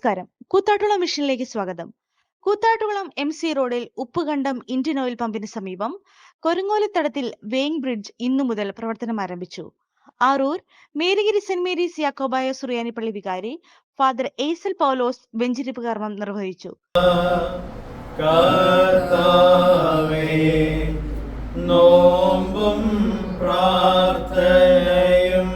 നമസ്കാരം. കൂത്താട്ടുകുളം മിഷനിലേക്ക് സ്വാഗതം. കൂത്താട്ടുകുളം MC റോഡിൽ ഉപ്പുകണ്ടം ഇന്ത്യൻ ഓയിൽ പമ്പിന് സമീപം കൊരങ്ങോലിത്തടത്തിൽ വേയിങ് ബ്രിഡ്ജ് ഇന്നു മുതൽ പ്രവർത്തനം ആരംഭിച്ചു. ആറൂർ മേരിഗിരി സെന്റ് മേരീസ് യാക്കോബായ സുറിയാനി പള്ളി വികാരി ഫാദർ എയ്സൽ പൗലോസ് വെഞ്ചരിപ്പ് കർമ്മം നിർവഹിച്ചു. നോമ്പും പ്രാർത്ഥനയും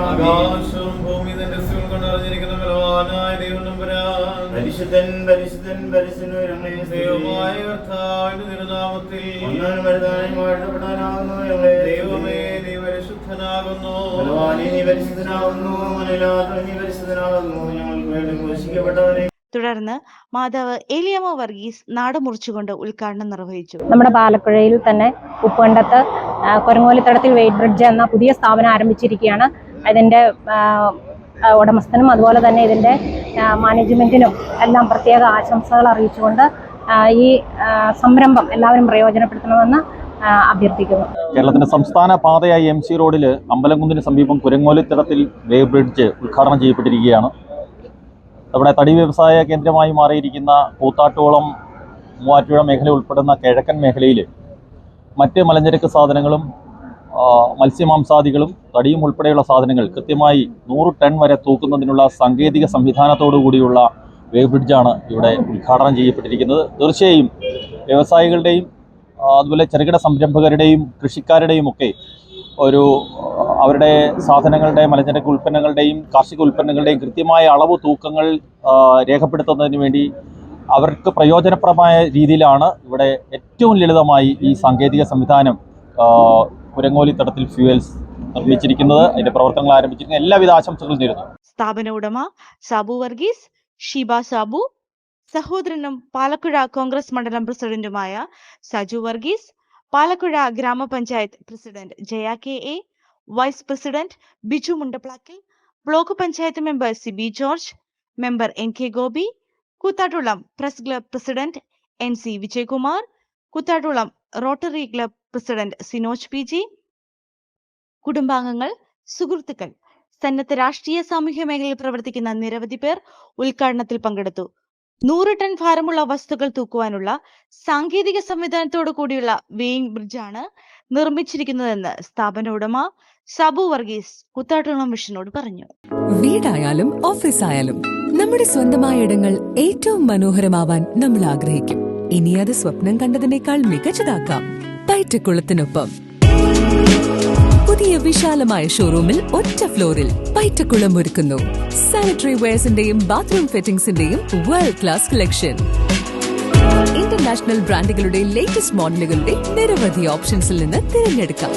ആകാശവും ഭൂമി തന്റെ കൊണ്ടറിഞ്ഞിരിക്കുന്ന ബലവാനായ ദൈവം നമ്പുരാൻ പരിശുദ്ധൻ പരിശുദ്ധൻ പരിശുദ്ധനായ ദൈവമായ കർത്താവിന്റെ തിരുനാമത്തിൽ ദൈവമേ നീ പരിശുദ്ധനാകുന്നു, നീ പരിശുദ്ധനാകുന്നു, നീ പരിശുദ്ധനാകുന്നു, ഞങ്ങൾക്ക് വേണ്ടി ക്രൂശിക്കപ്പെട്ടവനെ. തുടർന്ന് മാതാവ് ഏലിയാമ്മ വർഗീസ് നാട് മുറിച്ചുകൊണ്ട് ഉദ്ഘാടനം നിർവഹിച്ചു. നമ്മുടെ പാലക്കുഴയിൽ തന്നെ ഉപ്പുകണ്ടത്ത് കൊരങ്ങോലിത്തടത്തിൽ വെയിറ്റ് ബ്രിഡ്ജ് എന്ന പുതിയ സ്ഥാപനം ആരംഭിച്ചിരിക്കുകയാണ്. ഇതിൻ്റെ ഉടമസ്ഥനും അതുപോലെ തന്നെ ഇതിൻ്റെ മാനേജ്മെൻറ്റിനും എല്ലാം പ്രത്യേക ആശംസകൾ അറിയിച്ചുകൊണ്ട് ഈ സംരംഭം എല്ലാവരും പ്രയോജനപ്പെടുത്തണമെന്ന് അഭ്യർത്ഥിക്കുന്നു. കേരളത്തിന്റെ സംസ്ഥാന പാതയായി MC റോഡിൽ അമ്പലംകുന്നിന് സമീപം കുരങ്ങോലിത്തടത്തിൽ വേ ബ്രിഡ്ജ് ഉദ്ഘാടനം ചെയ്യപ്പെട്ടിരിക്കുകയാണ്. നമ്മുടെ തടി വ്യവസായ കേന്ദ്രമായി മാറിയിരിക്കുന്ന കൂത്താട്ടുകുളം മൂവാറ്റുപുഴ മേഖല ഉൾപ്പെടുന്ന കിഴക്കൻ മേഖലയിൽ മറ്റ് മലഞ്ചരക്ക് സാധനങ്ങളും മത്സ്യമാംസാദികളും തടിയും ഉൾപ്പെടെയുള്ള സാധനങ്ങൾ കൃത്യമായി 100 ടൺ വരെ തൂക്കുന്നതിനുള്ള സാങ്കേതിക സംവിധാനത്തോടു കൂടിയുള്ള വേ ബ്രിഡ്ജാണ് ഇവിടെ ഉദ്ഘാടനം ചെയ്യപ്പെട്ടിരിക്കുന്നത്. തീർച്ചയായും വ്യവസായികളുടെയും അതുപോലെ ചെറുകിട സംരംഭകരുടെയും കൃഷിക്കാരുടെയും ഒക്കെ അവരുടെ സാധനങ്ങളുടെ മലഞ്ചരക്ക് ഉൽപ്പന്നങ്ങളുടെയും കാർഷിക ഉൽപ്പന്നങ്ങളുടെയും കൃത്യമായ അളവ് തൂക്കങ്ങൾ രേഖപ്പെടുത്തുന്നതിന് വേണ്ടി അവർക്ക് പ്രയോജനപ്രദമായ രീതിയിലാണ് ഇവിടെ ഏറ്റവും ലളിതമായി ഈ സാങ്കേതിക സംവിധാനം കുരങ്ങോലിത്തടത്തിൽ ഫ്യൂവൽസ് നിർമ്മിച്ചിരിക്കുന്നത്. അതിന്റെ പ്രവർത്തനങ്ങൾ ആരംഭിച്ചിരിക്കുന്ന എല്ലാവിധ ആശംസകളും നേരുന്നു. സ്ഥാപന ഉടമ സാബു വർഗീസ്, ഷീബ സാബു, സഹോദരനും പാലക്കുഴ കോൺഗ്രസ് മണ്ഡലം പ്രസിഡന്റുമായ Saju Varghese, Palakkuzha grama panchayat president Jaya KA, vice president Biju Mundaplakkal, block panchayat member Sibi George, member NK Gopi, Koothattukulam press club president NC Vijayakumar, Koothattukulam rotary club president Sinoj PG, കുടുംബാംഗങ്ങൾ, സുഹൃത്തുക്കൾ, സന്നദ്ധ രാഷ്ട്രീയ സാമൂഹ്യ മേഖലയിൽ പ്രവർത്തിക്കുന്ന നിരവധി പേർ ഉദ്ഘാടനത്തിൽ പങ്കെടുത്തു. 100 ടൺ ഭാരമുള്ള വസ്തുക്കൾ തൂക്കുവാനുള്ള സാങ്കേതിക സംവിധാനത്തോടു കൂടിയുള്ള വേയിങ് ബ്രിഡ്ജാണ് നിർമ്മിച്ചിരിക്കുന്നതെന്ന് സ്ഥാപന ഉടമ സാബു വർഗീസ് കൂത്താട്ടുകുളം മിഷനോട് പറഞ്ഞു. വീടായാലും ഓഫീസായാലും നമ്മുടെ സ്വന്തമായ ഇടങ്ങൾ ഏറ്റവും മനോഹരമാവാൻ നമ്മൾ ആഗ്രഹിക്കും. ഇനി അത് സ്വപ്നം കണ്ടതിനേക്കാൾ മികച്ചതാക്കാം പൈറ്റക്കുളത്തിനൊപ്പം. പുതിയ വിശാലമായ ഷോറൂമിൽ ഒറ്റ ഫ്ലോറിൽ പൈറ്റക്കുളം ഒരുക്കുന്നു സാനിറ്ററി വെയർസിന്റെയും ബാത്റൂം ഫിറ്റിംഗ്സിന്റെയും വേൾഡ് ക്ലാസ് കളക്ഷൻ. ഇന്റർനാഷണൽ ബ്രാൻഡുകളുടെ ലേറ്റസ്റ്റ് മോഡലുകളുടെ നിരവധി ഓപ്ഷൻസിൽ നിന്ന് തിരഞ്ഞെടുക്കാം.